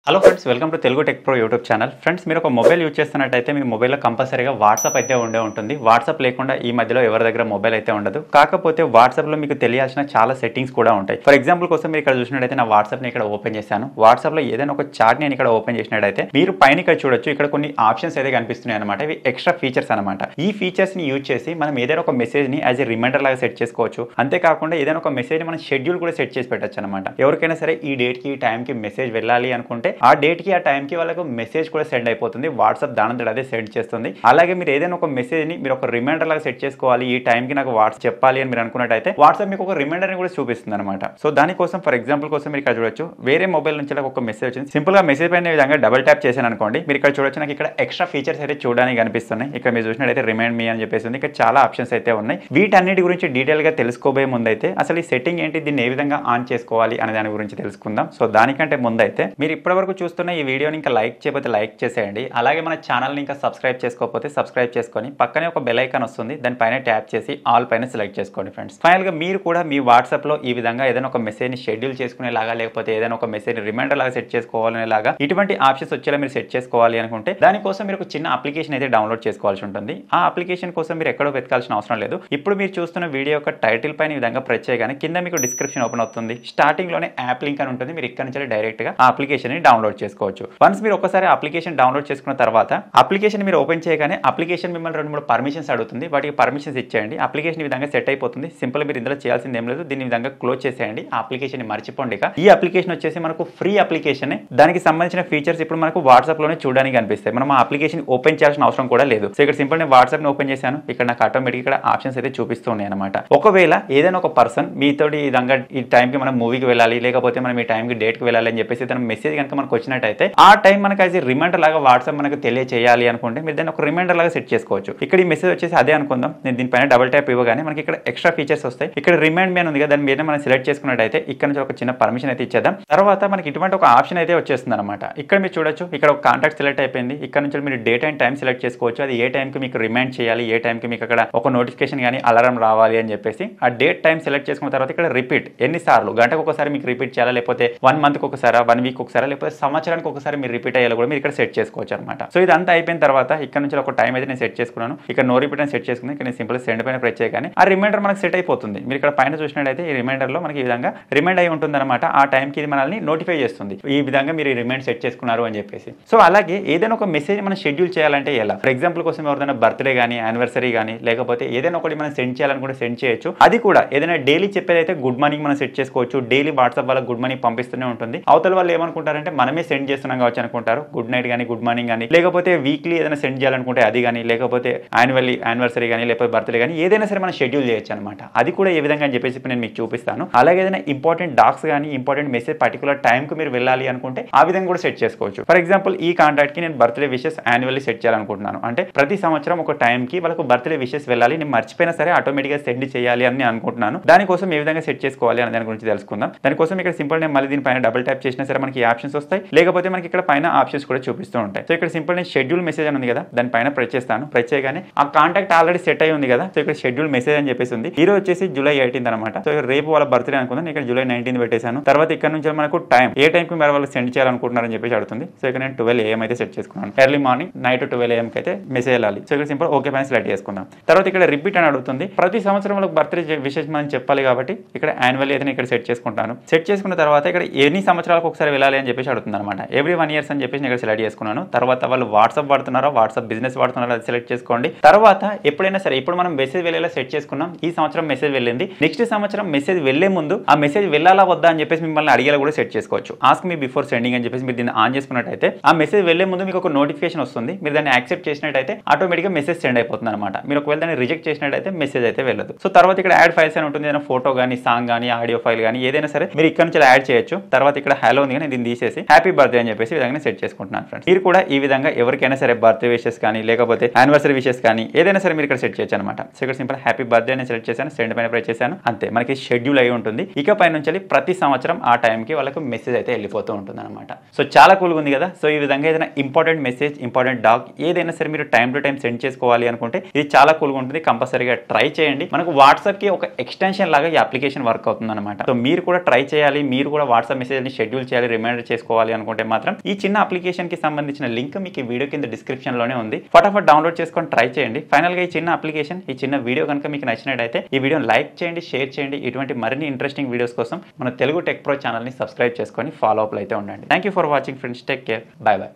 Hello friends, welcome to Telugu tech pro YouTube channel. Friends, మీరు ఒక mobile use చేస్తున్నట్టయితే మీ మొబైల్లో కంపల్సరీగా వాట్సాప్ అయితే ఉంటుంది. వాట్సాప్ లేకుండా ఈ మధ్యలో ఎవరి దగ్గర మొబైల్ అయితే ఉండదు. కాకపోతే వాట్సాప్లో మీకు తెలియాల్సిన చాలా సెట్టింగ్స్ కూడా ఉంటాయి. ఫర్ ఎగ్జాంపుల్ కోసం మీరు ఇక్కడ చూసినట్టయితే నా వాట్సాప్ని ఇక్కడ ఓపెన్ చేశాను. వాట్సాప్లో ఏదైనా ఒక చాట్ నేను ఇక్కడ ఓపెన్ చేసినట్టయితే మీరు పైన ఇక్కడ చూడొచ్చు, ఇక్కడ కొన్ని ఆప్షన్స్ అయితే కనిపిస్తున్నాయి అనమాట. ఇవి ఎక్స్ట్రా ఫీచర్స్ అనమాట. ఈ ఫీచర్స్ని యూజ్ చేసి మనం ఏదైనా ఒక మెసేజ్ని యాజ్ ఎ రిమైండర్ లాగా సెట్ చేసుకోవచ్చు. అంతేకాకుండా ఏదైనా ఒక మెసేజ్ మనం షెడ్యూల్ కూడా సెట్ చేసి పెట్టచ్చు అనమాట. ఎవరికైనా సరే ఈ డేట్కి ఈ టైంకి మెసేజ్ వెళ్ళాలి అనుకుంటే ఆ డేట్కి ఆ టైంకి వాళ్ళకు మెసేజ్ కూడా సెండ్ అయిపోతుంది. వాట్సాప్ దానంతట అదే సెండ్ చేస్తుంది. అలాగే మీరు ఏదైనా ఒక మెసేజ్ని మీరు ఒక రిమైండర్ లాగా సెట్ చేసుకోవాలి, ఈ టైంకి నాకు వాట్సాప్ చెప్పాలి అని మీరు అనుకున్నట్టయితే వాట్సాప్ మీకు ఒక రిమైండర్ని కూడా చూపిస్తుంది అనమాట. సో దానికోసం ఫర్ ఎగ్జాంపుల్ కోసం మీరు ఇక్కడ చూడొచ్చు, వేరే మొబైల్ నుంచి ఒక మెసేజ్ వచ్చింది. సింపుల్ గా మెసేజ్ పైన విధంగా డబుల్ ట్యాప్ చేశాను అనుకోండి, మీరు ఇక్కడ చూడొచ్చు నాకు ఇక్కడ ఎక్స్ట్రా ఫీచర్స్ అయితే చూడడానికి కనిపిస్తున్నాయి. ఇక్కడ మీరు చూసినట్టయితే రిమైండ్ మీ అని చెప్పేసి ఇక్కడ చాలా ఆప్షన్స్ అయితే ఉన్నాయి. వీటన్నిటి గురించి డీటెయిల్ గా తెలుసుకోబోయే ముందైతే అసలు ఈ సెట్టింగ్ ఏంటి, దీన్ని ఏ విధంగా ఆన్ చేసుకోవాలి అనే దాని గురించి తెలుసుకుందాం. సో దానికంటే ముందైతే మీరు ఇప్పటివరకు చూస్తున్న ఈ వీడియోని ఇంకా లైక్ చేయకపోతే లైక్ చేసేయండి. అలాగే మన ఛానల్ని ఇంకా సబ్స్క్రైబ్ చేసుకోకపోతే సబ్స్క్రైబ్ చేసుకొని పక్కనే ఒక బెల్ ఐకాన్ వస్తుంది, దానిపైన ట్యాప్ చేసి ఆల్ పైన సెలెక్ట్ చేసుకోండి ఫ్రెండ్స్. ఫైనల్ గా మీరు కూడా మీ వాట్సాప్ లో ఈ విధంగా ఏదైనా ఒక మెసేజ్ ని షెడ్యూల్ చేసుకునేలాగా, లేకపోతే ఏదైనా ఒక మెసేజ్ రిమైండర్ లాగా సెట్ చేసుకోవాలనేలాగా ఇటువంటి ఆప్షన్స్ వచ్చేలా మీరు సెట్ చేసుకోవాలి అనుకుంటే దానికోసం మీరు ఒక చిన్న అప్లికేషన్ అయితే డౌన్లోడ్ చేసుకోవాల్సి ఉంటుంది. ఆ అప్లికేషన్ కోసం మీరు ఎక్కడో వెతకాల్సిన అవసరం లేదు. ఇప్పుడు మీరు చూస్తున్న వీడియో యొక్క టైటిల్ పైన ఈ విధంగా ప్రెస్ చేయగానే కింద మీకు డిస్క్రిప్షన్ ఓపెన్ అవుతుంది. స్టార్టింగ్ లోనే యాప్ లింక్ అని ఉంటుంది. మీరు ఇక్కడ నుంచి డైరెక్ట్ గా ఆ అప్లికేషన్ ని డౌన్లోడ్ చేసుకోవచ్చు. వన్స్ మీరు ఒకసారి అప్లికేషన్ డౌన్లోడ్ చేసుకున్న తర్వాత అప్లికేషన్ మీరు ఓపెన్ చేయగానే అప్లికేషన్ మిమ్మల్ని 2-3 పర్మిషన్స్ అడుగుతుంది. వాటికి పర్మిషన్స్ ఇచ్చేయండి. అప్లికేషన్ ఈ విధంగా సెట్ అయిపోతుంది. సింపుల్ మీరు ఇందులో చేయాల్సింది ఏం లేదు, దీని విధంగా క్లోజ్ చేసేయండి. ఆ అప్లికేషన్ మర్చిపోండి. ఈ అప్లికేషన్ వచ్చేసి మనకు ఫ్రీ అప్లికేషన్. దానికి సంబంధించిన ఫీచర్స్ ఇప్పుడు మనకు వాట్సాప్ లోనే చూడడానికి కనిపిస్తాయి. మనం ఆ అప్లికేషన్ ఓపెన్ చేయాల్సిన అవసరం కూడా లేదు. సో ఇక్కడ సింపుల్ నేను వాట్సాప్ ని ఓపెన్ చేశాను. ఇక్కడ నాకు ఆటోమేటిక్ ఇక్కడ ఆప్షన్స్ అయితే చూపిస్తూ ఉన్నాయి అనమాట. ఒకవేళ ఏదైనా ఒక పర్సన్ మీతోటి ఈ విధంగా ఈ టైంకి మనం మూవీకి వెళ్ళాలి, లేకపోతే మనం ఈ టైంకి డేట్కి వెళ్ళాలి అని చెప్పేసి తన మెసేజ్ కనుక మనకు వచ్చినట్టయితే ఆ టైం మనకు యాజ్ రిమైండర్ లాగా వాట్సాప్ మనకు తెలియజేయాలి అనుకుంటే మీరు దాన్ని ఒక రిమైండర్ లాగా సెట్ చేసుకోవచ్చు. ఇక్కడ ఈ మెసేజ్ వచ్చేసి అదే అనుకుందాం. నేను దీనిపైన డబుల్ ట్యాప్ ఇవ్వగానే మనకి ఇక్కడ ఎక్స్ట్రా ఫీచర్స్ వస్తాయి. ఇక్కడ రిమైండ్ మీ అని ఉంది కదా, దాని మీద మనం సెలెక్ట్ చేసుకున్నట్టయితే ఇక్కడ నుంచి ఒక చిన్న పర్మిషన్ అయితే ఇచ్చేద్దాం. తర్వాత మనకి ఇటువంటి ఒక ఆప్షన్ అయితే వచ్చేస్తుంది అనమాట. ఇక్కడ మీరు చూడొచ్చు, ఇక్కడ ఒక కాంటాక్ట్ సెలెక్ట్ అయిపోయింది. ఇక్కడ నుంచి మీరు డేట్ అండ్ టైం సెలెక్ట్ చేసుకోవచ్చు. అది ఏ టైంకి మీకు రిమైండ్ చేయాలి, ఏ టైంకి మీకు అక్కడ ఒక నోటిఫికేషన్ కానీ అలారం రావాలి అని చెప్పేసి ఆ డేట్ టైం సెలెక్ట్ చేసుకున్న తర్వాత ఇక్కడ రిపీట్ ఎన్నిసార్లు, గంటకు ఒకసారి మీకు రిపీట్ చేయాలా, లేకపోతే 1 మంత్కి ఒకసారి, 1 వీక్ ఒకసారి, లేకపోతే సంవత్సరానికి ఒకసారి మీరు రిపీట్ అయ్యేలా కూడా మీరు ఇక్కడ సెట్ చేసుకోవచ్చు అనమాట. సో ఇదంతా అయిపోయిన తర్వాత ఇక్కడ నుంచి ఒక టైం అయితే నేను సెట్ చేసుకున్నాను. ఇక్కడ నో రిపీట్ అని సెట్ చేసుకుని ఇక్కడ నేను సింపుల్ సెండ్ పైన ప్రెస్ చేయగానే ఆ రిమైండర్ మనకు సెట్ అయిపోతుంది. మీరు ఇక్కడ పైన చూసినట్టయితే ఈ రిమైండర్ లో మనకి ఈ విధంగా రిమైండ్ అయి ఉంటుంది అనమాట. ఆ టైంకి ఇది మనల్ని నోటిఫై చేస్తుంది, ఈ విధంగా మీరు రిమైండ్ సెట్ చేసుకున్నారు అని చెప్పేసి. సో అలాగే ఏదైనా ఒక మెసేజ్ మనం షెడ్యూల్ చేయాలంటే ఎలా, ఫర్ ఎగ్జాంపుల్ కోసం ఎవరైనా బర్త్డే కానీ, యానివర్సరీ కానీ, లేకపోతే ఏదైనా ఒకటి మనం సెండ్ చేయాలనుకుంటే సెండ్ చేయొచ్చు. అది కూడా ఏదైనా డైలీ చెప్పేదైతే గుడ్ మార్నింగ్ మనం సెట్ చేసుకోవచ్చు. డైలీ వాట్సాప్ వాళ్ళకి గుడ్ మార్నింగ్ పంపిస్తూనే ఉంటుంది. అవతల వాళ్ళు ఏమనుకుంటారంటే మనమే సెండ్ చేస్తున్నాం కావచ్చు అనుకుంటారు. గుడ్ నైట్ కానీ, గుడ్ మార్నింగ్ కానీ, లేకపోతే వీక్లీ ఏదైనా సెండ్ చేయాలనుకుంటే అది కానీ, లేకపోతే యానివర్సరీ కానీ, లేకపోతే బర్త్డే కానీ ఏదైనా సరే మనం షెడ్యూల్ చేయొచ్చు అనమాట. అది కూడా ఏ విధంగా అని చెప్పేసి నేను మీకు చూపిస్తాను. అలాగే ఏదైనా ఇంపార్టెంట్ డాక్స్ కానీ, ఇంపార్టెంట్ మెసేజ్ పర్టికులర్ టైంకి మీరు వెళ్ళాలి అనుకుంటే ఆ విధంగా కూడా సెట్ చేసుకోవచ్చు. ఫర్ ఎగ్జాంపుల్ ఈ కాంటాక్ట్ కి నేను బర్త్డే విషెస్ యాన్యువల్లీ సెట్ చేయాలనుకుంటున్నాను. అంటే ప్రతి సంవత్సరం ఒక టైంకి వాళ్ళకు బర్త్డే విషెస్ వెళ్ళాలి, నేను మర్చిపోయినా సరే ఆటోమేటిక్గా సెండ్ చేయాలి అని అనుకుంటున్నాను. దానికోసం ఏ విధంగా సెట్ చేసుకోవాలి అనే దాని గురించి తెలుసుకుందాం. దానికోసం ఇక్కడ సింపుల్ నేను మళ్ళీ దీనిపైన డబుల్ ట్యాప్ చేసినా సరే మనకి ఆప్షన్స్ వస్తాయి, లేకపోతే మనకి ఇక్కడ పైన ఆప్షన్స్ కూడా చూపిస్తూ ఉంటాయి. సో ఇక్కడ సింపుల్ నేను షెడ్యూల్ మెసేజ్ అని ఉంది కదా, దానిపైన ప్రెస్ చేస్తాను. ప్రెస్ చేయగానే ఆ కాంటాక్ట్ ఆల్రెడీ సెట్ అయి ఉంది కదా. సో ఇక్కడ షెడ్యూల్ మెసేజ్ అని చెప్పేసి ఉంది. ఈ రోజు వచ్చేసి జూలై 18 అనమాట. సో రేపు వాళ్ళ బర్త్డే అనుకుందాం, ఇక్కడ జూలై 19 పెట్టేశాను. తర్వాత ఇక్కడ నుంచి మనకు టైం ఏ టైంకి మీరు వాళ్ళు సెండ్ చేయాలనుకుంటున్నారని చెప్పేసి అడుగుతుంది. సో ఇక్కడ నేను 12 AM అయితే సెట్ చేసుకున్నాను. ఎర్లీ మార్నింగ్ నైట్ 12 AM అయితే మెసేజ్ వెళ్ళాలి. సో ఇక్కడ సింపుల్ ఓకే పైన సెలెక్ట్ చేసుకుందాం. తర్వాత ఇక్కడ రిపీట్ అని అడుగుతుంది. ప్రతి సంవత్సరం వాళ్ళకి బర్త్డే విషెస్ మనం చెప్పాలి కాబట్టి ఇక్కడ యాన్యువల్లీ అయితే ఇక్కడ సెట్ చేసుకుంటాను. సెట్ చేసుకున్న తర్వాత ఇక్కడ ఎన్ని సంవత్సరాలకు ఒకసారి వెళ్ళాలి అని చెప్పేసి అడుగుతుంది అనమాట. ఎవ్రీ 1 years అని చెప్పేసి ఇక్కడ సెలెక్ట్ చేసుకున్నాను. తర్వాత వాళ్ళు వాట్సాప్ వాడుతున్నారో, వాట్సాప్ బిజినెస్ వాడుతున్నారో అది సెలెక్ట్ చేసుకోండి. తర్వాత ఎప్పుడైనా సరే ఇప్పుడు మనం మెసేజ్ వెళ్ళేలా సెట్ చేసుకున్నాం. ఈ సంవత్సరం మెసేజ్ వెళ్ళింది, నెక్స్ట్ సంవత్సరం మెసేజ్ వెళ్లే ముందు ఆ మెసేజ్ వెళ్ళాలా వద్దా అని చెప్పేసి మిమ్మల్ని అడిగేలా కూడా సెట్ చేసుకోవచ్చు. ఆస్క్ మీ బిఫోర్ సెండింగ్ అని చెప్పేసి మీరు దీన్ని ఆన్ చేసుకున్నట్టయితే ఆ మెసేజ్ వెళ్లే ముందు మీకు ఒక నోటిఫికేషన్ వస్తుంది. మీరు దాన్ని యాక్సెప్ట్ చేసినట్టయితే ఆటోమేటిక్ గా మెసేజ్ సెండ్ అయిపోతుంది అనమాట. మీరు ఒకవేళ దాన్ని రిజెక్ట్ చేసినట్టయితే మెసేజ్ అయితే వెళ్ళదు. సో తర్వాత ఇక్కడ యాడ్ ఫైల్స్ అని ఉంటుంది. ఏదైనా ఫోటో కానీ, సాంగ్ కానీ, ఆడియో ఫైల్ కానీ ఏదైనా సరే మీరు ఇక్కడ నుంచి యాడ్ చేయొచ్చు. తర్వాత ఇక్కడ హలో ఉంది కానీ దీన్ని తీసేసి హ్యాపీ బర్త్డే అని చెప్పేసి విధంగా సెట్ చేసుకుంటున్నాను ఫ్రెండ్స్. మీరు కూడా ఈ విధంగా ఎవరికైనా సరే బర్త్డే విషెస్ కానీ, లేకపోతే యానివర్సరీ విషెస్ కానీ ఏదైనా సరే మీరు ఇక్కడ సెట్ చేయొచ్చు అనమాట. సో ఇక్కడ సింపుల్ హ్యాపీ బర్త్డే అని సెలెక్ట్ చేశాను, సెండ్ పైన ప్రెస్ చేశాను, అంతే మనకి షెడ్యూల్ అయి ఉంటుంది. ఇకపై నుంచి ప్రతి సంవత్సరం ఆ టైంకి వాళ్ళకు మెసేజ్ అయితే వెళ్ళిపోతూ ఉంటుంది అనమాట. సో చాలా కూల్గా ఉంది కదా. సో ఈ విధంగా ఏదైనా ఇంపార్టెంట్ మెసేజ్, ఇంపార్టెంట్ డాక్ ఏదైనా సరే మీరు టైం టు టైం సెండ్ చేసుకోవాలి అనుకుంటే ఇది చాలా కూల్గా ఉంటుంది. కంపల్సరీగా ట్రై చేయండి. మనకు వాట్సాప్ కి ఒక ఎక్స్టెన్షన్ లాగా ఈ అప్లికేషన్ వర్క్ అవుతుంది అనమాట. సో మీరు కూడా ట్రై చేయాలి. మీరు కూడా వాట్సాప్ మెసేజ్ ని షెడ్యూల్ చేయాలి, రిమైండర్ చేసుకోవాలి చేసుకోవాలి అనుకుంటే మాత్రం ఈ చిన్న అప్లికేషన్ కి సంబంధించిన లింక్ మీకు ఈ వీడియో కింద డిస్క్రిప్షన్ లోనే ఉంది. ఫటాఫట్ డౌన్లోడ్ చేసుకొని ట్రై చేయండి. ఫైనల్ గా ఈ చిన్న అప్లికేషన్, ఈ చిన్న వీడియో కనుక మీకు నచ్చినట్టయితే ఈ వీడియోని లైక్ చేయండి, షేర్ చేయండి. ఇటువంటి మరిన్ని ఇంట్రెస్టింగ్ వీడియోస్ కోసం మన తెలుగు టెక్ ప్రో ఛానల్ ని సబ్స్క్రైబ్ చేసుకొని ఫాలో అప్ అయితే ఉండండి. Thank you for watching friends. Take care. By by.